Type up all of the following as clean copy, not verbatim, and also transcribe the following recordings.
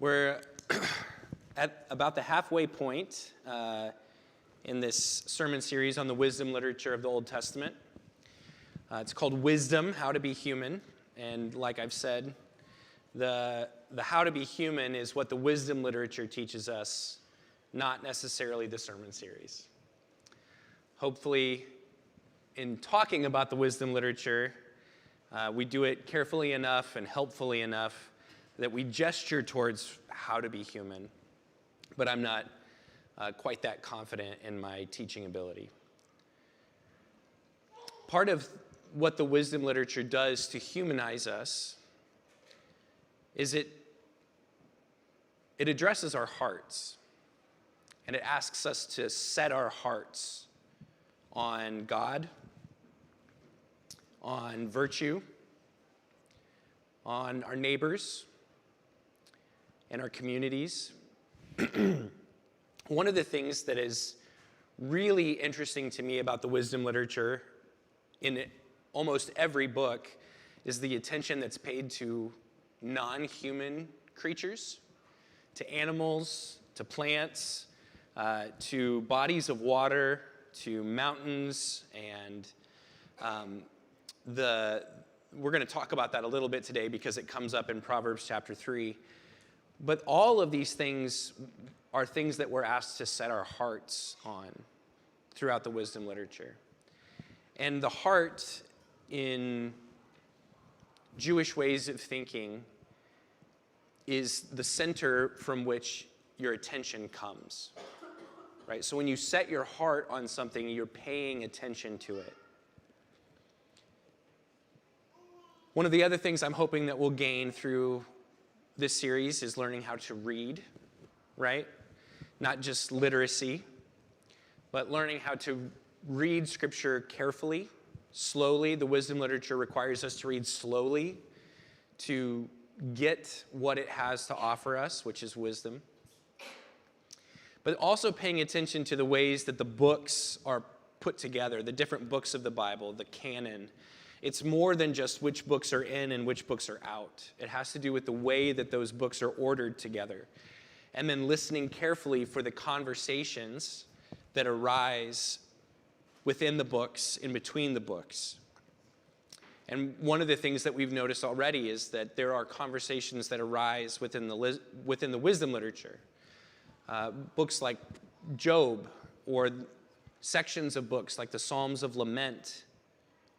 We're at about the halfway point in this sermon series on the wisdom literature of the Old Testament. It's called Wisdom, How to Be Human. And like I've said, the how to be human is what the wisdom literature teaches us, not necessarily the sermon series. Hopefully, in talking about the wisdom literature, we do it carefully enough and helpfully enough that we gesture towards how to be human. But I'm not quite that confident in my teaching ability. Part of what the wisdom literature does to humanize us is it addresses our hearts, and it asks us to set our hearts on God, on virtue, on our neighbors, and our communities. One of the things that is really interesting to me about the wisdom literature in almost every book is the attention that's paid to non-human creatures, to animals, to plants, to bodies of water, to mountains, and we're going to talk about that a little bit today because it comes up in Proverbs chapter 3. But all of these things are things that we're asked to set our hearts on throughout the wisdom literature. And the heart in Jewish ways of thinking is the center from which your attention comes, right? So when you set your heart on something, you're paying attention to it. One of the other things I'm hoping that we'll gain through this series is learning how to read, right? Not just literacy, but learning how to read Scripture carefully, slowly. The wisdom literature requires us to read slowly to get what it has to offer us, which is wisdom. But also paying attention to the ways that the books are put together, the different books of the Bible, the canon. It's more than just which books are in and which books are out. It has to do with the way that those books are ordered together. And then listening carefully for the conversations that arise within the books, in between the books. And one of the things that we've noticed already is that there are conversations that arise within the wisdom literature. Books like Job, or sections of books like the Psalms of Lament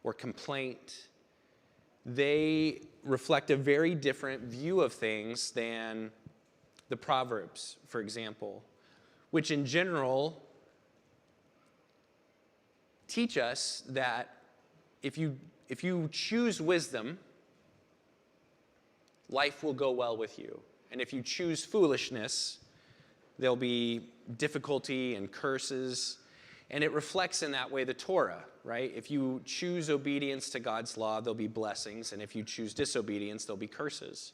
or Complaint, they reflect a very different view of things than the Proverbs, for example, which in general teach us that if you choose wisdom, life will go well with you. And if you choose foolishness, there'll be difficulty and curses. And it reflects in that way the Torah, right? If you choose obedience to God's law, there'll be blessings. And if you choose disobedience, there'll be curses.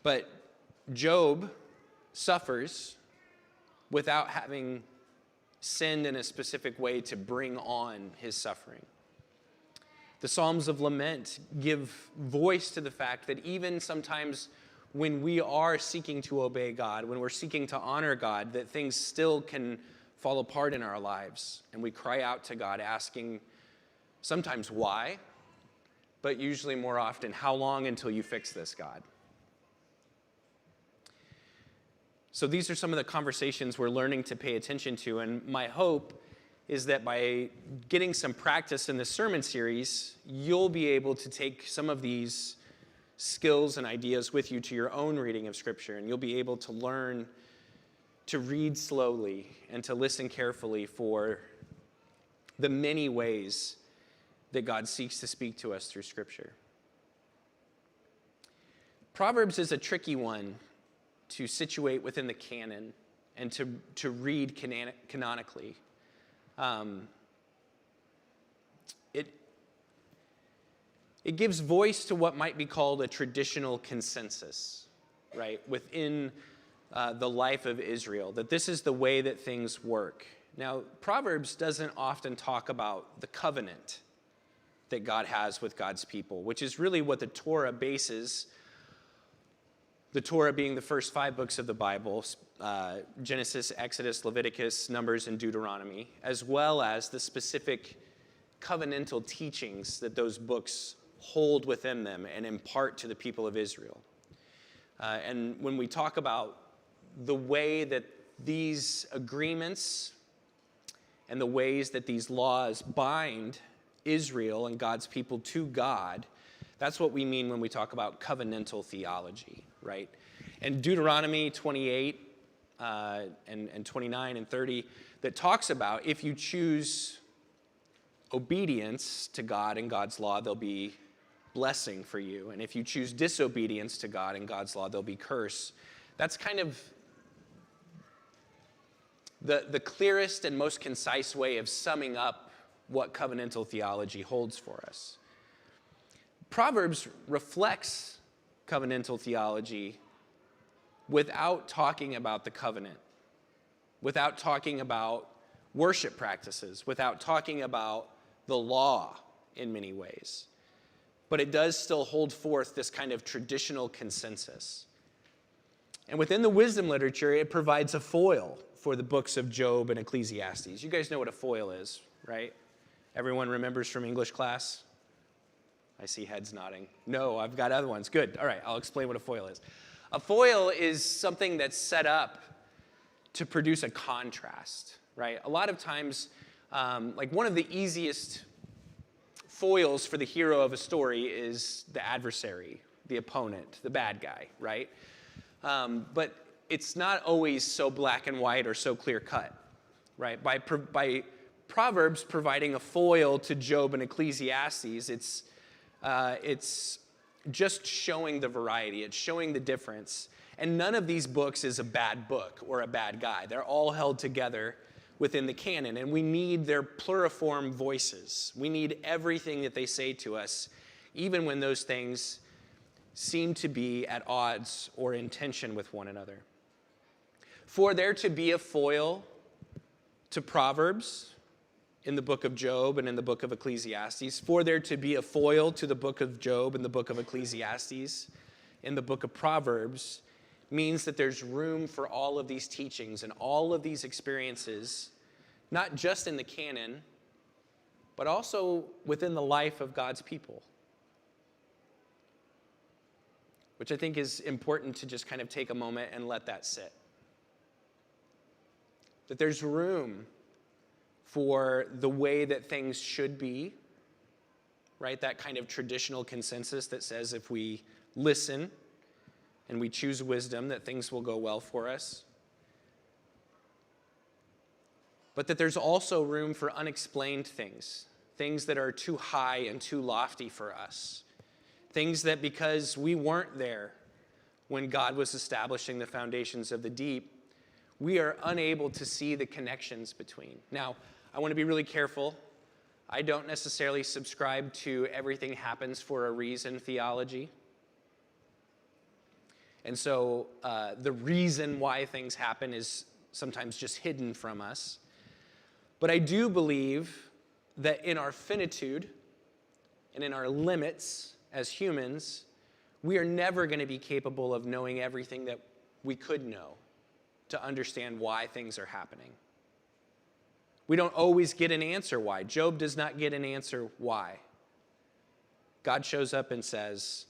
But Job suffers without having sinned in a specific way to bring on his suffering. The Psalms of Lament give voice to the fact that even sometimes when we are seeking to obey God, when we're seeking to honor God, that things still can fall apart in our lives. And we cry out to God asking sometimes why, but usually more often, how long until you fix this, God? So these are some of the conversations we're learning to pay attention to, and my hope is that by getting some practice in this sermon series, you'll be able to take some of these skills and ideas with you to your own reading of Scripture, and you'll be able to learn to read slowly and to listen carefully for the many ways that God seeks to speak to us through Scripture. Proverbs is a tricky one to situate within the canon and to read canonically. It gives voice to what might be called a traditional consensus, right, within the life of Israel, that this is the way that things work. Now, Proverbs doesn't often talk about the covenant that God has with God's people, which is really what the Torah bases the Torah being the first 5 books of the Bible, Genesis, Exodus, Leviticus, Numbers, and Deuteronomy, as well as the specific covenantal teachings that those books hold within them and impart to the people of Israel. And when we talk about the way that these agreements and the ways that these laws bind Israel and God's people to God, that's what we mean when we talk about covenantal theology, right? And Deuteronomy 28 and 29 and 30 that talks about if you choose obedience to God and God's law, there'll be blessing for you. And if you choose disobedience to God and God's law, there'll be curse. That's kind of the clearest and most concise way of summing up what covenantal theology holds for us. Proverbs reflects covenantal theology without talking about the covenant, without talking about worship practices, without talking about the law in many ways. But it does still hold forth this kind of traditional consensus. And within the wisdom literature, it provides a foil for the books of Job and Ecclesiastes. You guys know what a foil is, right? Everyone remembers from English class? I see heads nodding. No, I've got other ones. Good. All right, I'll explain what a foil is. A foil is something that's set up to produce a contrast, right? A lot of times, like one of the easiest foils for the hero of a story is the adversary, the opponent, the bad guy, right? But it's not always so black and white or so clear cut, right? By Proverbs providing a foil to Job and Ecclesiastes, it's just showing the variety. It's showing the difference. And none of these books is a bad book or a bad guy. They're all held together within the canon, and we need their pluriform voices. We need everything that they say to us, even when those things seem to be at odds or in tension with one another. For there to be a foil to Proverbs in the book of Job and in the book of Ecclesiastes, for there to be a foil to the book of Job and the book of Ecclesiastes in the book of Proverbs, means that there's room for all of these teachings and all of these experiences, not just in the canon, but also within the life of God's people. Which I think is important to just kind of take a moment and let that sit. That there's room for the way that things should be, right? That kind of traditional consensus that says if we listen and we choose wisdom, that things will go well for us. But that there's also room for unexplained things, things that are too high and too lofty for us, things that because we weren't there when God was establishing the foundations of the deep, we are unable to see the connections between. Now, I want to be really careful. I don't necessarily subscribe to everything happens for a reason theology. And so the reason why things happen is sometimes just hidden from us. But I do believe that in our finitude and in our limits as humans, we are never going to be capable of knowing everything that we could know to understand why things are happening. We don't always get an answer why. Job does not get an answer why. God shows up and says,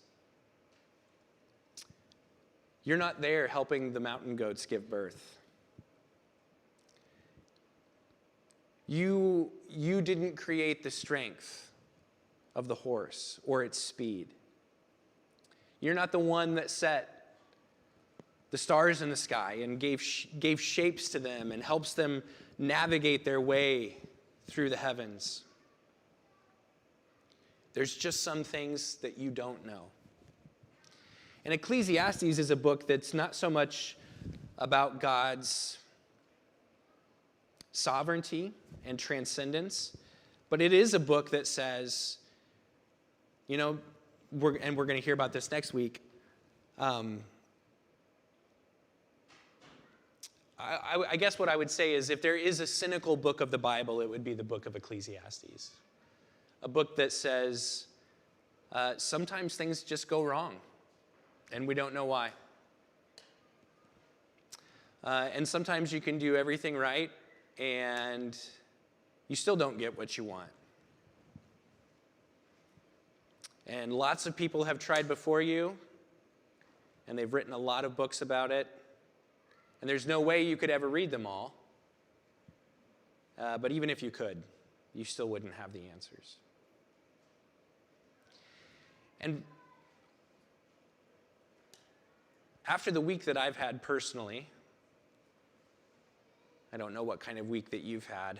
"You're not there helping the mountain goats give birth. You didn't create the strength of the horse or its speed. You're not the one that set the stars in the sky and gave shapes to them and helps them navigate their way through the heavens. There's just some things that you don't know." And Ecclesiastes is a book that's not so much about God's sovereignty and transcendence, but it is a book that says, you know, we're going to hear about this next week. I guess what I would say is if there is a cynical book of the Bible, it would be the book of Ecclesiastes. A book that says sometimes things just go wrong, and we don't know why. And sometimes you can do everything right, and you still don't get what you want. And lots of people have tried before you, and they've written a lot of books about it. And there's no way you could ever read them all. But even if you could, you still wouldn't have the answers. And after the week that I've had personally, I don't know what kind of week that you've had,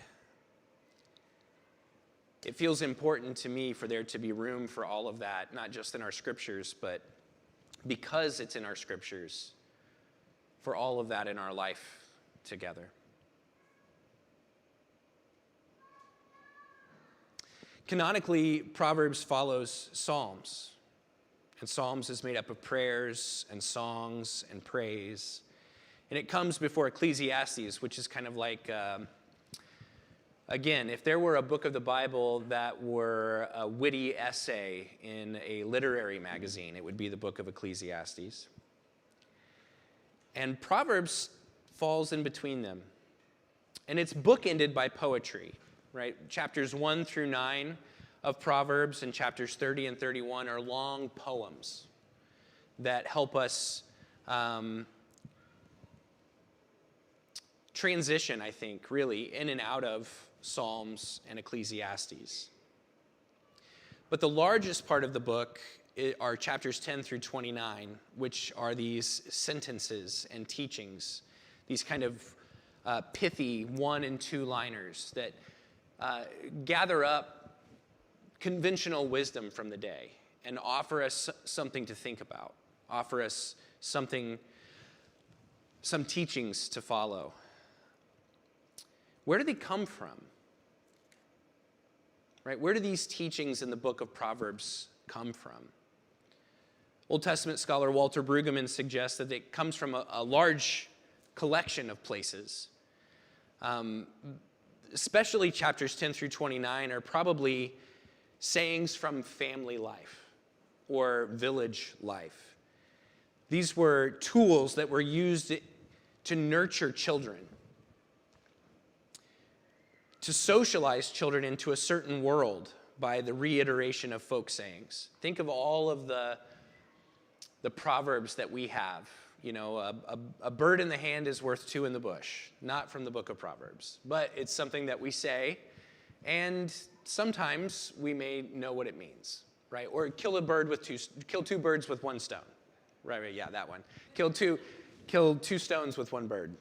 it feels important to me for there to be room for all of that, not just in our scriptures, but because it's in our scriptures, for all of that in our life together. Canonically, Proverbs follows Psalms. And Psalms is made up of prayers and songs and praise. And it comes before Ecclesiastes, which is kind of like, again, if there were a book of the Bible that were a witty essay in a literary magazine, it would be the book of Ecclesiastes. And Proverbs falls in between them. And it's bookended by poetry, right? Chapters 1 through 9 of Proverbs and chapters 30 and 31 are long poems that help us transition, I think, really, in and out of Psalms and Ecclesiastes. But the largest part of the book are chapters 10 through 29, which are these sentences and teachings, these kind of pithy 1- and 2-liners that gather up conventional wisdom from the day and offer us something to think about, offer us some teachings to follow. Where do they come from? Right? Where do these teachings in the book of Proverbs come from? Old Testament scholar Walter Brueggemann suggests that it comes from a large collection of places. Especially chapters 10 through 29 are probably sayings from family life or village life. These were tools that were used to nurture children, to socialize children into a certain world by the reiteration of folk sayings. Think of all of the proverbs that we have. You know, a bird in the hand is worth 2 in the bush. Not from the book of Proverbs, but it's something that we say, and sometimes we may know what it means, right? Or kill 2 birds with 1 stone. Right, yeah, that one. Kill two stones with 1 bird.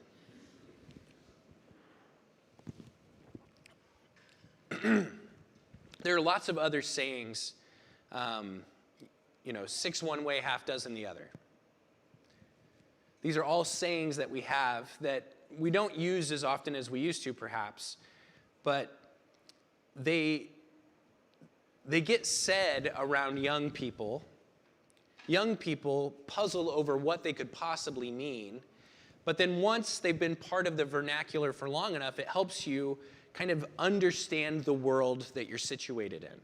There are lots of other sayings, 6 one way, half dozen the other. These are all sayings that we have that we don't use as often as we used to, perhaps, but they get said around young people. Young people puzzle over what they could possibly mean, but then once they've been part of the vernacular for long enough, it helps you kind of understand the world that you're situated in.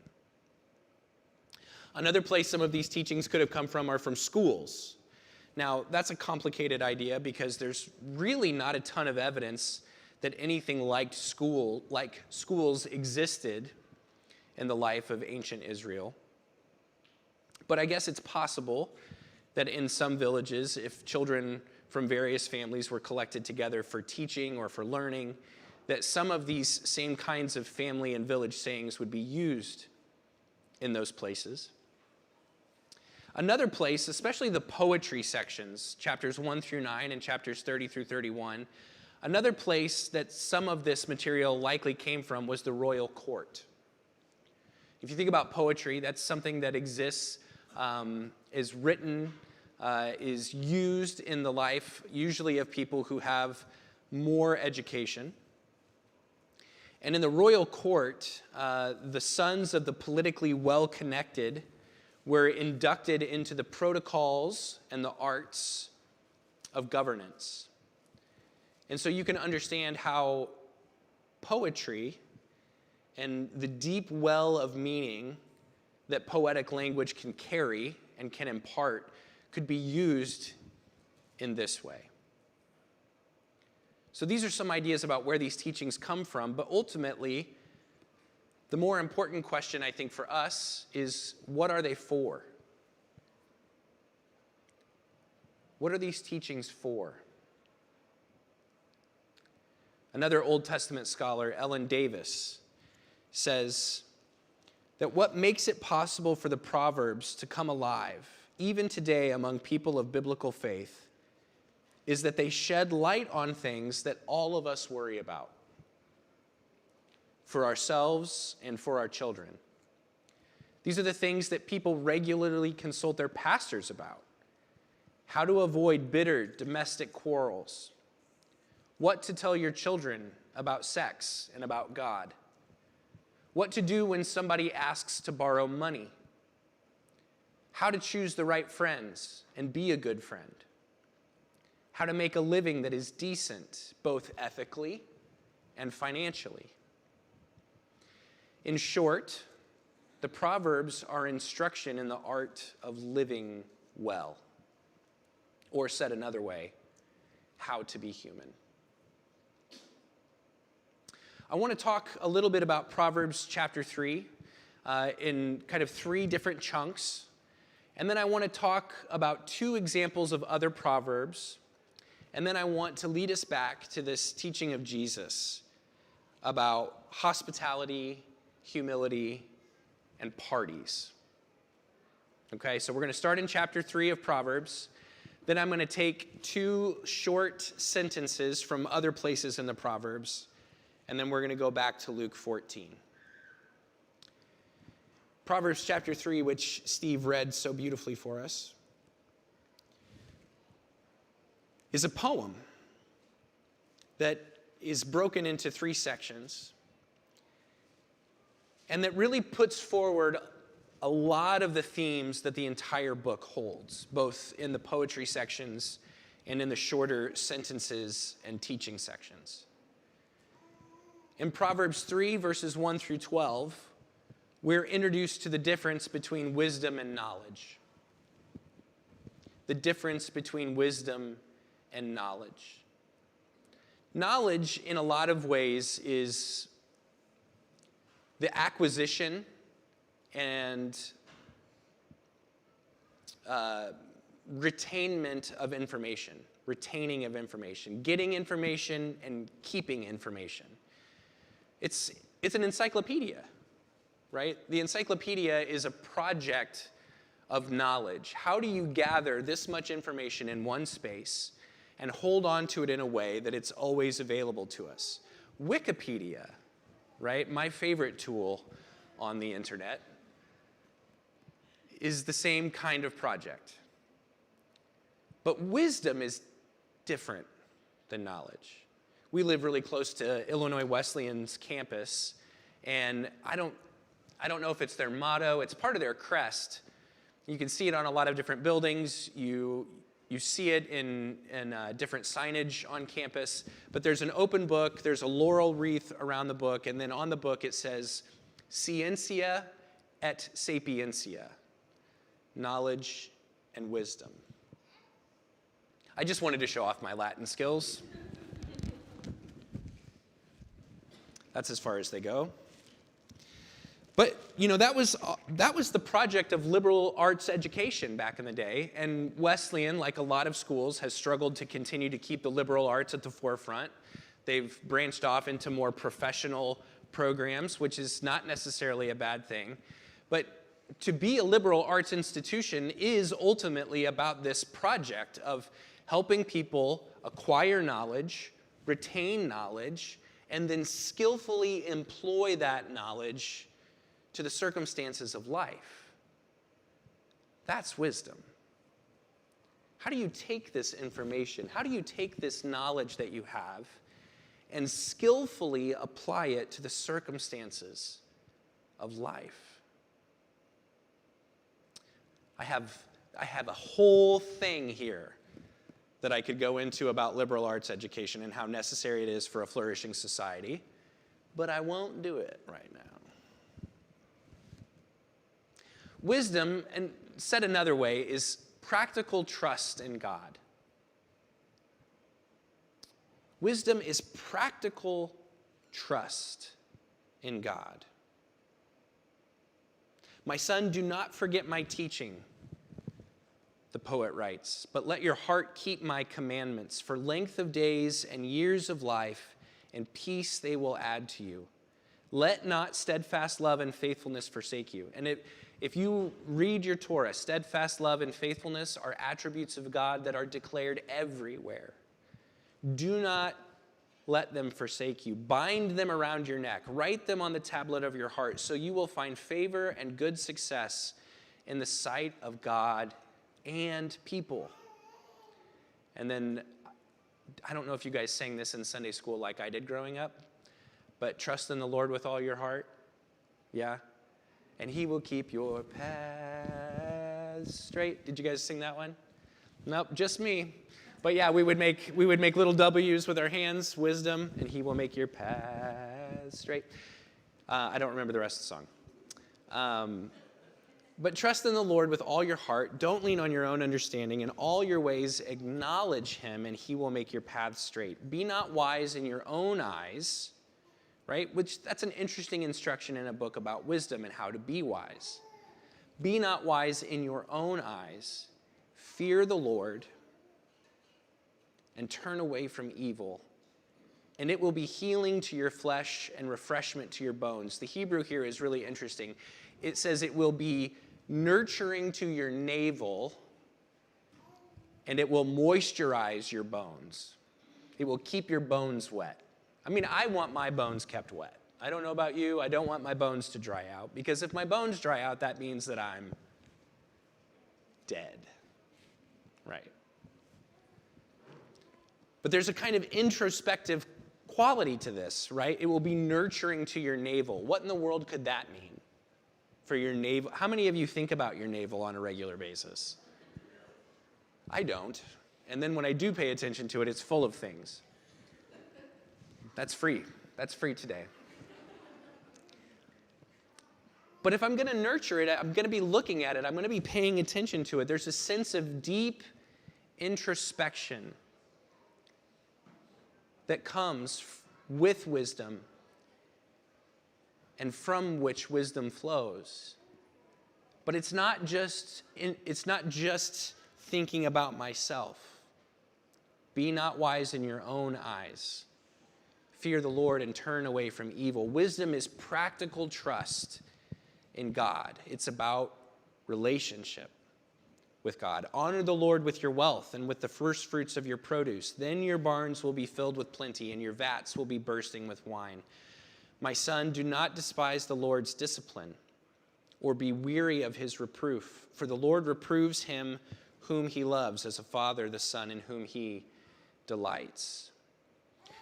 Another place some of these teachings could have come from are from schools. Now, that's a complicated idea because there's really not a ton of evidence that anything like schools existed in the life of ancient Israel. But I guess it's possible that in some villages, if children from various families were collected together for teaching or for learning, that some of these same kinds of family and village sayings would be used in those places. Another place, especially the poetry sections, chapters 1 through 9 and chapters 30 through 31, another place that some of this material likely came from was the royal court. If you think about poetry, that's something that exists, is written, is used in the life, usually of people who have more education. And in the royal court, the sons of the politically well-connected were inducted into the protocols and the arts of governance. And so you can understand how poetry and the deep well of meaning that poetic language can carry and can impart could be used in this way. So these are some ideas about where these teachings come from, but ultimately, the more important question, I think, for us is, what are they for? What are these teachings for? Another Old Testament scholar, Ellen Davis, says that what makes it possible for the Proverbs to come alive, even today among people of biblical faith, is that they shed light on things that all of us worry about for ourselves and for our children. These are the things that people regularly consult their pastors about. How to avoid bitter domestic quarrels. What to tell your children about sex and about God. What to do when somebody asks to borrow money. How to choose the right friends and be a good friend. How to make a living that is decent, both ethically and financially. In short, the Proverbs are instruction in the art of living well. Or said another way, how to be human. I want to talk a little bit about Proverbs chapter 3 in kind of 3 different chunks. And then I want to talk about 2 examples of other Proverbs. And then I want to lead us back to this teaching of Jesus about hospitality, humility, and parties. Okay, so we're going to start in chapter 3 of Proverbs. Then I'm going to take 2 short sentences from other places in the Proverbs. And then we're going to go back to Luke 14. Proverbs chapter 3, which Steve read so beautifully for us, is a poem that is broken into 3 sections and that really puts forward a lot of the themes that the entire book holds, both in the poetry sections and in the shorter sentences and teaching sections. In Proverbs 3, verses 1 through 12, we're introduced to the difference between wisdom and knowledge. The difference between wisdom and knowledge. Knowledge, in a lot of ways, is the acquisition and retainment of information, retaining of information, getting information and keeping information. It's an encyclopedia, right? The encyclopedia is a project of knowledge. How do you gather this much information in one space and hold on to it in a way that it's always available to us? Wikipedia, right, my favorite tool on the internet, is the same kind of project. But wisdom is different than knowledge. We live really close to Illinois Wesleyan's campus, and I don't know if it's their motto, it's part of their crest. You can see it on a lot of different buildings. You see it in different signage on campus. But there's an open book. There's a laurel wreath around the book. And then on the book it says, Scientia et sapientia, knowledge and wisdom. I just wanted to show off my Latin skills. That's as far as they go. But, you know, that was the project of liberal arts education back in the day. And Wesleyan, like a lot of schools, has struggled to continue to keep the liberal arts at the forefront. They've branched off into more professional programs, which is not necessarily a bad thing. But to be a liberal arts institution is ultimately about this project of helping people acquire knowledge, retain knowledge, and then skillfully employ that knowledge to the circumstances of life. That's wisdom. How do you take this information? How do you take this knowledge that you have and skillfully apply it to the circumstances of life? I have a whole thing here that I could go into about liberal arts education and how necessary it is for a flourishing society, but I won't do it right now. Wisdom, and said another way, is practical trust in God. Wisdom is practical trust in God. My son, do not forget my teaching, the poet writes, but let your heart keep my commandments. For length of days and years of life and peace they will add to you. Let not steadfast love and faithfulness forsake you. And if you read your Torah, steadfast love and faithfulness are attributes of God that are declared everywhere. Do not let them forsake you. Bind them around your neck. Write them on the tablet of your heart, so you will find favor and good success in the sight of God and people. And then, I don't know if you guys sang this in Sunday school like I did growing up, but trust in the Lord with all your heart. Yeah? And he will keep your paths straight. Did you guys sing that one? Nope, just me. But yeah, we would make little W's with our hands, wisdom, and he will make your paths straight. I don't remember the rest of the song. But trust in the Lord with all your heart. Don't lean on your own understanding. In all your ways acknowledge him, and he will make your paths straight. Be not wise in your own eyes, right? Which, that's an interesting instruction in a book about wisdom and how to be wise. Be not wise in your own eyes. Fear the Lord and turn away from evil, and it will be healing to your flesh and refreshment to your bones. The Hebrew here is really interesting. It says it will be nurturing to your navel, and it will moisturize your bones. It will keep your bones wet. I mean, I want my bones kept wet. I don't know about you. I don't want my bones to dry out, because if my bones dry out, that means that I'm dead, right? But there's a kind of introspective quality to this, right? It will be nurturing to your navel. What in the world could that mean for your navel? How many of you think about your navel on a regular basis? I don't. And then when I do pay attention to it, it's full of things. That's free. That's free today. But if I'm going to nurture it, I'm going to be looking at it. I'm going to be paying attention to it. There's a sense of deep introspection that comes with wisdom and from which wisdom flows. But it's not just thinking about myself. Be not wise in your own eyes. Fear the Lord and turn away from evil. Wisdom is practical trust in God. It's about relationship with God. Honor the Lord with your wealth and with the first fruits of your produce. Then your barns will be filled with plenty, and your vats will be bursting with wine. My son, do not despise the Lord's discipline, or be weary of his reproof. For the Lord reproves him whom he loves, as a father the son in whom he delights.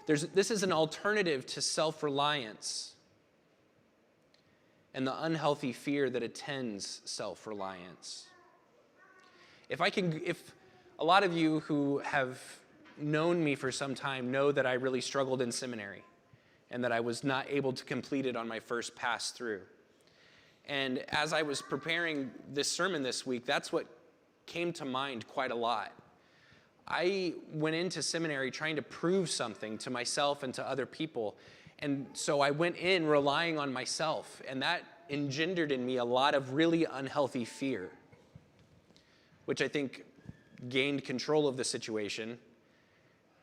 This is an alternative to self-reliance and the unhealthy fear that attends self-reliance. If a lot of you who have known me for some time know that I really struggled in seminary and that I was not able to complete it on my first pass through. And as I was preparing this sermon this week, that's what came to mind quite a lot. I went into seminary trying to prove something to myself and to other people. And so I went in relying on myself, and that engendered in me a lot of really unhealthy fear, which I think gained control of the situation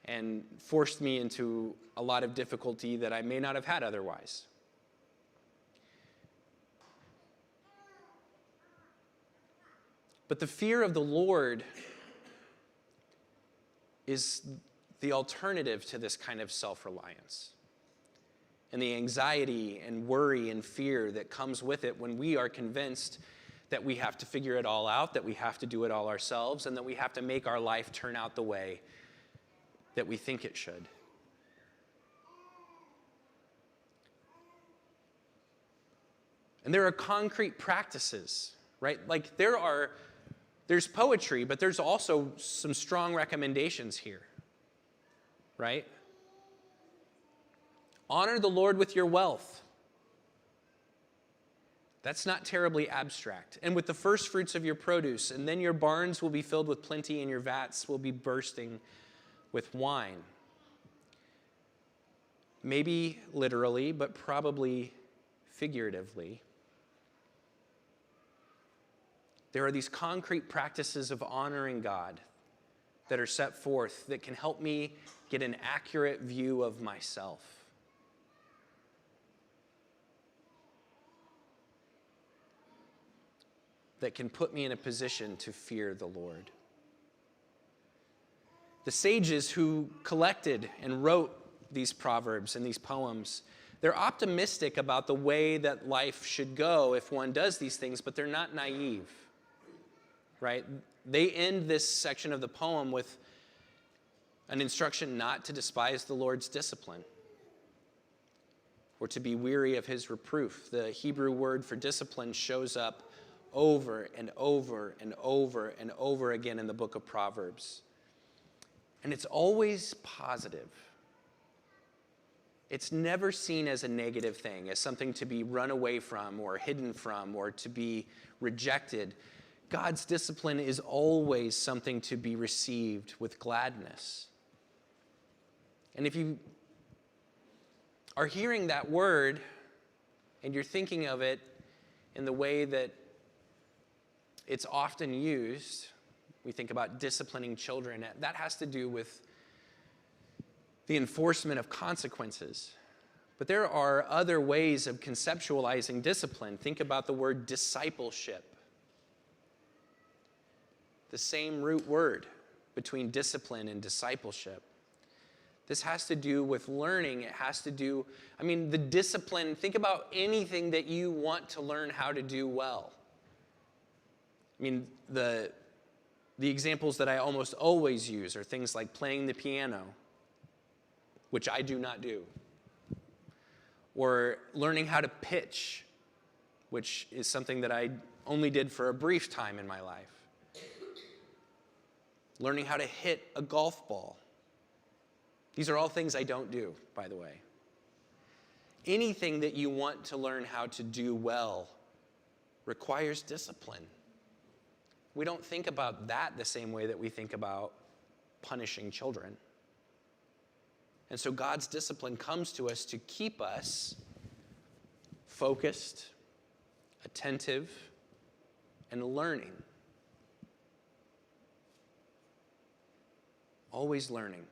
and forced me into a lot of difficulty that I may not have had otherwise. But the fear of the Lord is the alternative to this kind of self-reliance and the anxiety and worry and fear that comes with it when we are convinced that we have to figure it all out, that we have to do it all ourselves, and that we have to make our life turn out the way that we think it should. And there are concrete practices, right? Like there's poetry, but there's also some strong recommendations here, right? Honor the Lord with your wealth. That's not terribly abstract. And with the first fruits of your produce, and then your barns will be filled with plenty, and your vats will be bursting with wine. maybe literally, but probably figuratively. There are these concrete practices of honoring God that are set forth that can help me get an accurate view of myself. That can put me in a position to fear the Lord. The sages who collected and wrote these proverbs and these poems, they're optimistic about the way that life should go if one does these things, but they're not naive, right? They end this section of the poem with an instruction not to despise the Lord's discipline or to be weary of his reproof. The Hebrew word for discipline shows up over and over and over and over again in the book of Proverbs. And it's always positive. It's never seen as a negative thing, as something to be run away from or hidden from or to be rejected. God's discipline is always something to be received with gladness. And if you are hearing that word and you're thinking of it in the way that it's often used, we think about disciplining children, that has to do with the enforcement of consequences. But there are other ways of conceptualizing discipline. Think about the word discipleship. The same root word between discipline and discipleship. This has to do with learning. It has to do, the discipline, think about anything that you want to learn how to do well. The examples that I almost always use are things like playing the piano, which I do not do, or learning how to pitch, which is something that I only did for a brief time in my life. Learning how to hit a golf ball. These are all things I don't do, by the way. Anything that you want to learn how to do well requires discipline. We don't think about that the same way that we think about punishing children. And so God's discipline comes to us to keep us focused, attentive, and learning. Always learning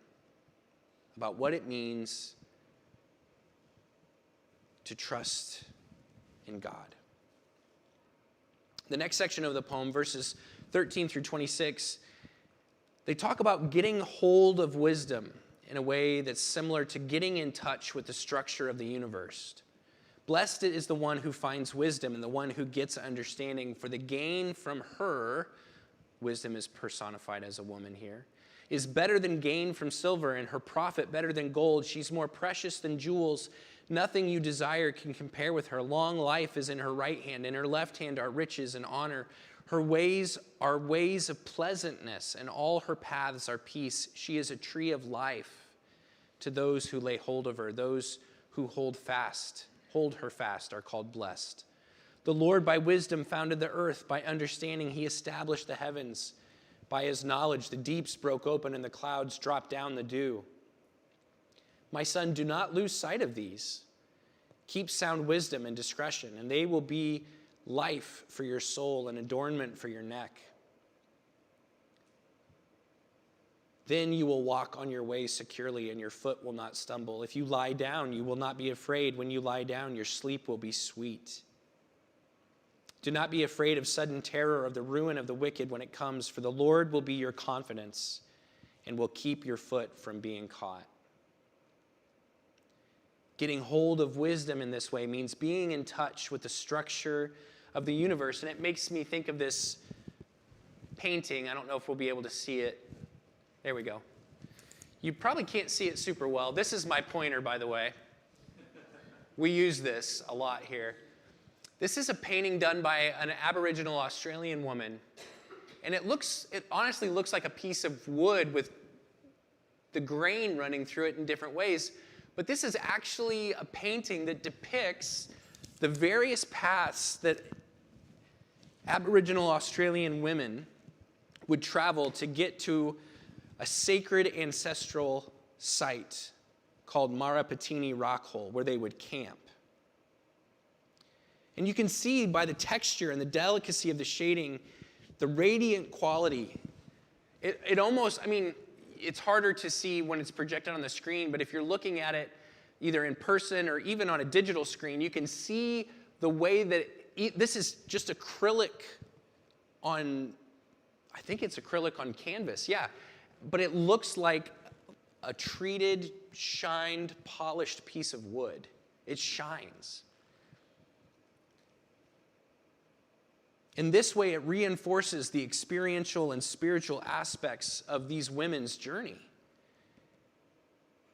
about what it means to trust in God. The next section of the poem, verses 13 through 26, they talk about getting hold of wisdom in a way that's similar to getting in touch with the structure of the universe. Blessed is the one who finds wisdom and the one who gets understanding, for the gain from her, wisdom is personified as a woman here, is better than gain from silver, and her profit better than gold. She's more precious than jewels. Nothing you desire can compare with her. Long life is in her right hand. In her left hand are riches and honor. Her ways are ways of pleasantness, and all her paths are peace. She is a tree of life to those who lay hold of her. Those who hold her fast are called blessed. The Lord by wisdom founded the earth. By understanding he established the heavens. By his knowledge the deeps broke open and the clouds dropped down the dew. My son, do not lose sight of these. Keep sound wisdom and discretion, and they will be life for your soul and adornment for your neck. Then you will walk on your way securely, and your foot will not stumble. If you lie down, you will not be afraid. When you lie down, your sleep will be sweet. Do not be afraid of sudden terror, of the ruin of the wicked when it comes, for the Lord will be your confidence and will keep your foot from being caught. Getting hold of wisdom in this way means being in touch with the structure of the universe. And it makes me think of this painting. I don't know if we'll be able to see it. There we go. You probably can't see it super well. This is my pointer, by the way. We use this a lot here. This is a painting done by an Aboriginal Australian woman. And it honestly looks like a piece of wood with the grain running through it in different ways. But this is actually a painting that depicts the various paths that Aboriginal Australian women would travel to get to a sacred ancestral site called Marapatini Rock Hole, where they would camp. And you can see by the texture and the delicacy of the shading, the radiant quality. It almost, it's harder to see when it's projected on the screen, but if you're looking at it either in person or even on a digital screen, you can see the way that this is just acrylic on, I think it's acrylic on canvas, yeah. But it looks like a treated, shined, polished piece of wood. It shines. In this way, it reinforces the experiential and spiritual aspects of these women's journey.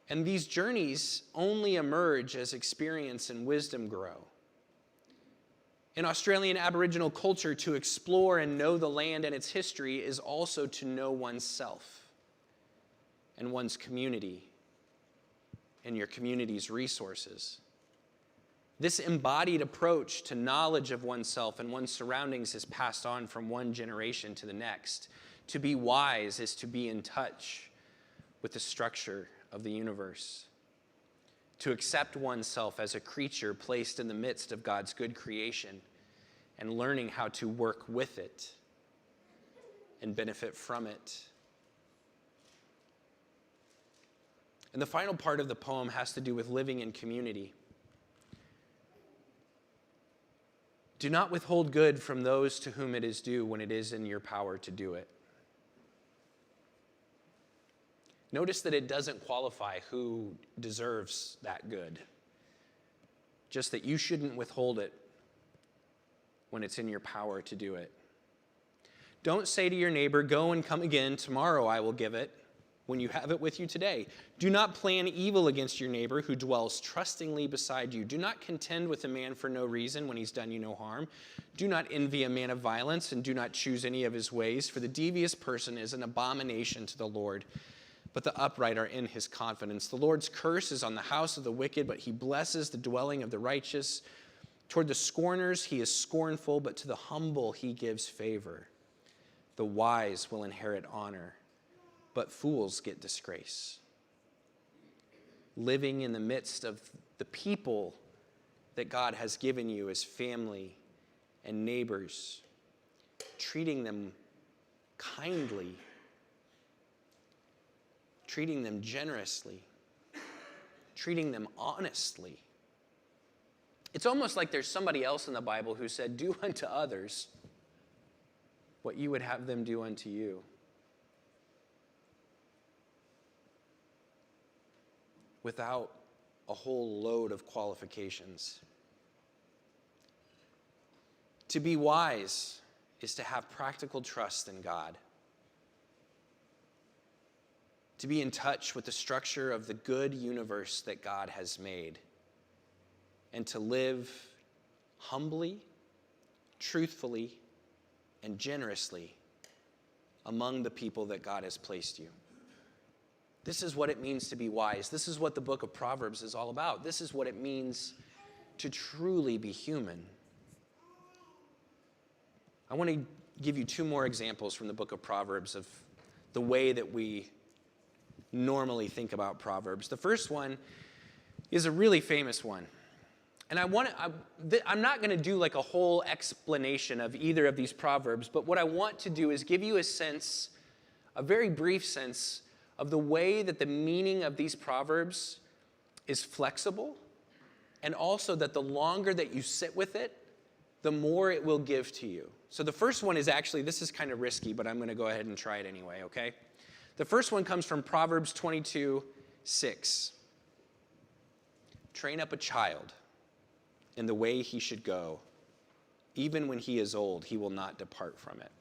And these journeys only emerge as experience and wisdom grow. In Australian Aboriginal culture, to explore and know the land and its history is also to know oneself and one's community and your community's resources. This embodied approach to knowledge of oneself and one's surroundings is passed on from one generation to the next. To be wise is to be in touch with the structure of the universe. To accept oneself as a creature placed in the midst of God's good creation and learning how to work with it and benefit from it. And the final part of the poem has to do with living in community. Do not withhold good from those to whom it is due when it is in your power to do it. Notice that it doesn't qualify who deserves that good. Just that you shouldn't withhold it when it's in your power to do it. Don't say to your neighbor, "Go and come again, tomorrow I will give it," when you have it with you today. Do not plan evil against your neighbor who dwells trustingly beside you. Do not contend with a man for no reason when he's done you no harm. Do not envy a man of violence, and do not choose any of his ways, for the devious person is an abomination to the Lord, but the upright are in his confidence. The Lord's curse is on the house of the wicked, but he blesses the dwelling of the righteous. Toward the scorners he is scornful, but to the humble he gives favor. The wise will inherit honor, but fools get disgrace. Living in the midst of the people that God has given you as family and neighbors, treating them kindly, treating them generously, treating them honestly. It's almost like there's somebody else in the Bible who said, "Do unto others what you would have them do unto you." Without a whole load of qualifications. To be wise is to have practical trust in God. To be in touch with the structure of the good universe that God has made. And to live humbly, truthfully, and generously among the people that God has placed you. This is what it means to be wise. This is what the book of Proverbs is all about. This is what it means to truly be human. I want to give you two more examples from the book of Proverbs of the way that we normally think about Proverbs. The first one is a really famous one. And I'm not going to do like a whole explanation of either of these Proverbs, but what I want to do is give you a sense, a very brief sense, of the way that the meaning of these Proverbs is flexible, and also that the longer that you sit with it, the more it will give to you. So the first one is actually, this is kind of risky, but I'm going to go ahead and try it anyway, okay? The first one comes from Proverbs 22:6. Train up a child in the way he should go. Even when he is old, he will not depart from it.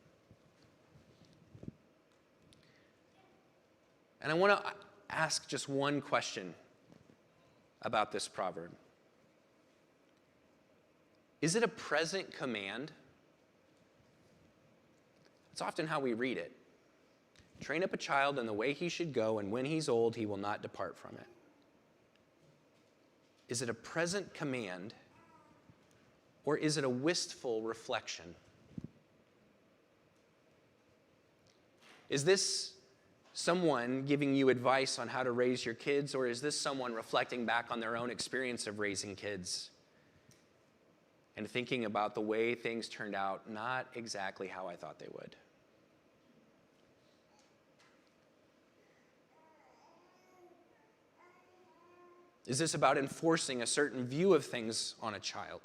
And I want to ask just one question about this proverb. Is it a present command? It's often how we read it. Train up a child in the way he should go, and when he's old, he will not depart from it. Is it a present command, or is it a wistful reflection? Is this someone giving you advice on how to raise your kids, or is this someone reflecting back on their own experience of raising kids and thinking about the way things turned out not exactly how I thought they would? Is this about enforcing a certain view of things on a child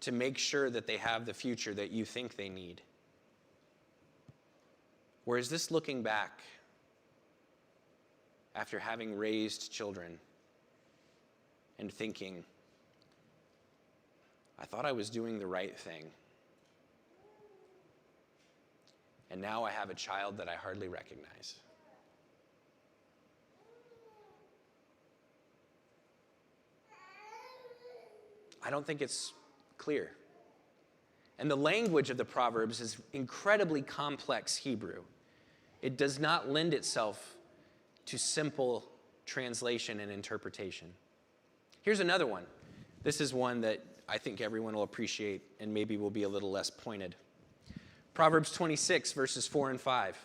to make sure that they have the future that you think they need? Or is this looking back after having raised children and thinking, I thought I was doing the right thing, and now I have a child that I hardly recognize? I don't think it's clear. And the language of the Proverbs is incredibly complex Hebrew. It does not lend itself to simple translation and interpretation. Here's another one. This is one that I think everyone will appreciate and maybe will be a little less pointed. Proverbs 26, verses 4 and 5.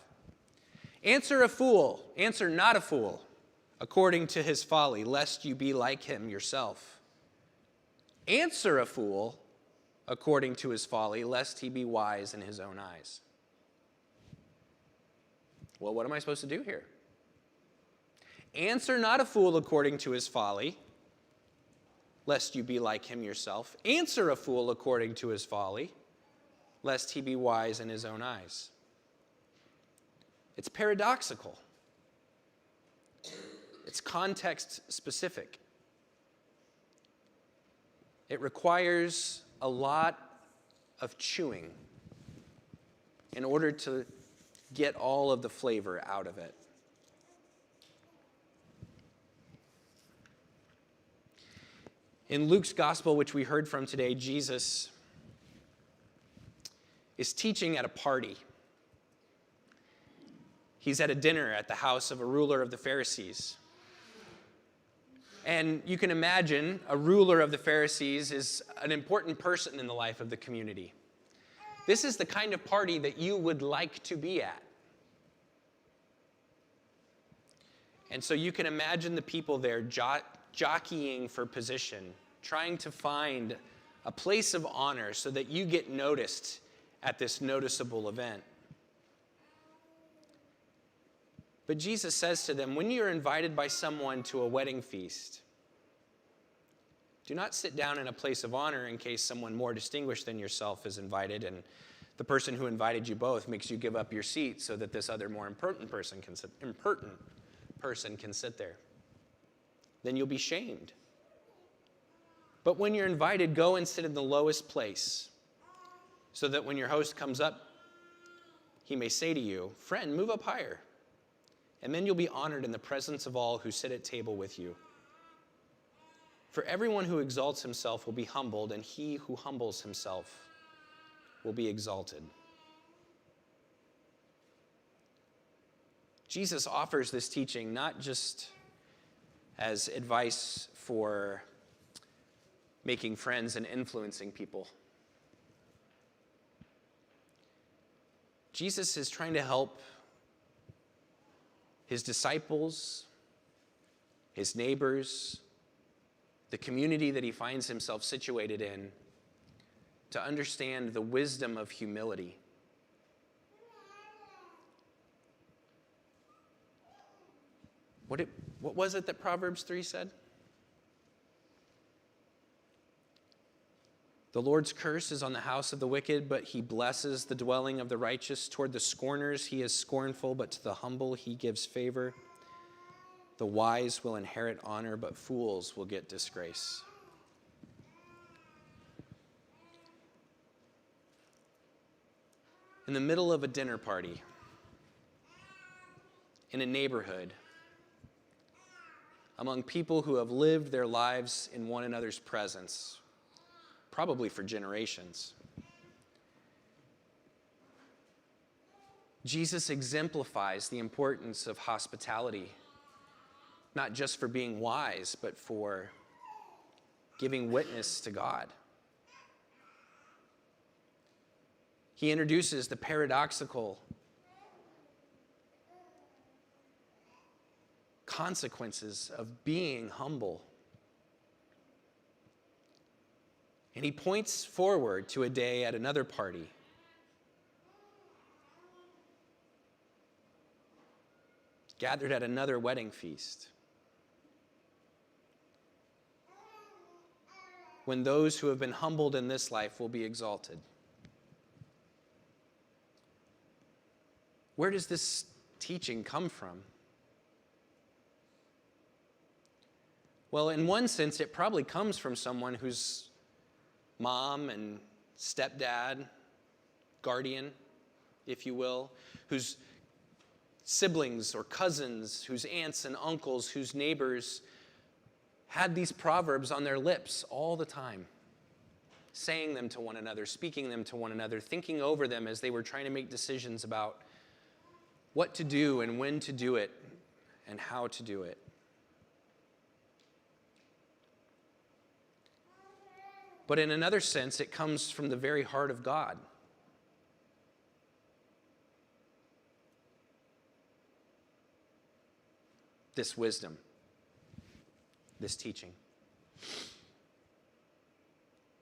Answer not a fool, according to his folly, lest you be like him yourself. Answer a fool according to his folly, lest he be wise in his own eyes. Well, what am I supposed to do here? Answer not a fool according to his folly, lest you be like him yourself. Answer a fool according to his folly, lest he be wise in his own eyes. It's paradoxical. It's context specific. It requires a lot of chewing in order to get all of the flavor out of it. In Luke's gospel, which we heard from today, Jesus is teaching at a party. He's at a dinner at the house of a ruler of the Pharisees. And you can imagine a ruler of the Pharisees is an important person in the life of the community. This is the kind of party that you would like to be at. And so you can imagine the people there jockeying for position, trying to find a place of honor so that you get noticed at this noticeable event. But Jesus says to them, when you're invited by someone to a wedding feast, do not sit down in a place of honor in case someone more distinguished than yourself is invited, and the person who invited you both makes you give up your seat so that this other more important person can sit there. Then you'll be shamed. But when you're invited, go and sit in the lowest place, so that when your host comes up, he may say to you, friend, move up higher. And then you'll be honored in the presence of all who sit at table with you. For everyone who exalts himself will be humbled, and he who humbles himself will be exalted. Jesus offers this teaching not just as advice for making friends and influencing people. Jesus is trying to help his disciples, his neighbors, the community that he finds himself situated in, to understand the wisdom of humility. What was it that Proverbs 3 said? The Lord's curse is on the house of the wicked, but he blesses the dwelling of the righteous. Toward the scorners he is scornful, but to the humble he gives favor. The wise will inherit honor, but fools will get disgrace. In the middle of a dinner party, in a neighborhood, among people who have lived their lives in one another's presence, probably for generations, Jesus exemplifies the importance of hospitality, not just for being wise, but for giving witness to God. He introduces the paradoxical consequences of being humble. And he points forward to a day at another party gathered at another wedding feast, when those who have been humbled in this life will be exalted. Where does this teaching come from? Well, in one sense, it probably comes from someone whose mom and stepdad, guardian, if you will, whose siblings or cousins, whose aunts and uncles, whose neighbors had these proverbs on their lips all the time, saying them to one another, speaking them to one another, thinking over them as they were trying to make decisions about what to do and when to do it and how to do it. But in another sense, it comes from the very heart of God. This wisdom, this teaching.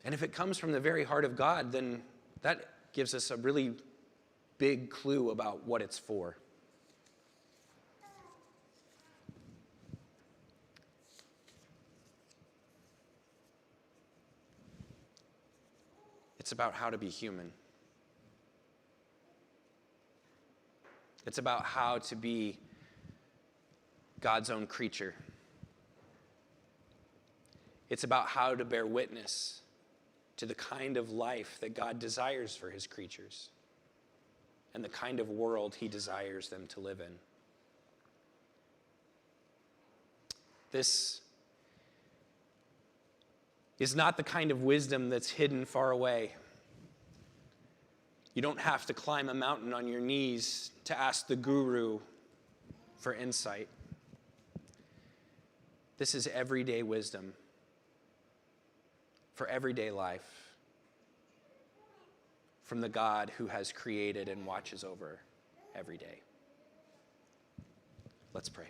And if it comes from the very heart of God, then that gives us a really big clue about what it's for. It's about how to be human. It's about how to be God's own creature. It's about how to bear witness to the kind of life that God desires for his creatures and the kind of world he desires them to live in. This is not the kind of wisdom that's hidden far away. You don't have to climb a mountain on your knees to ask the guru for insight. This is everyday wisdom for everyday life from the God who has created and watches over every day. Let's pray.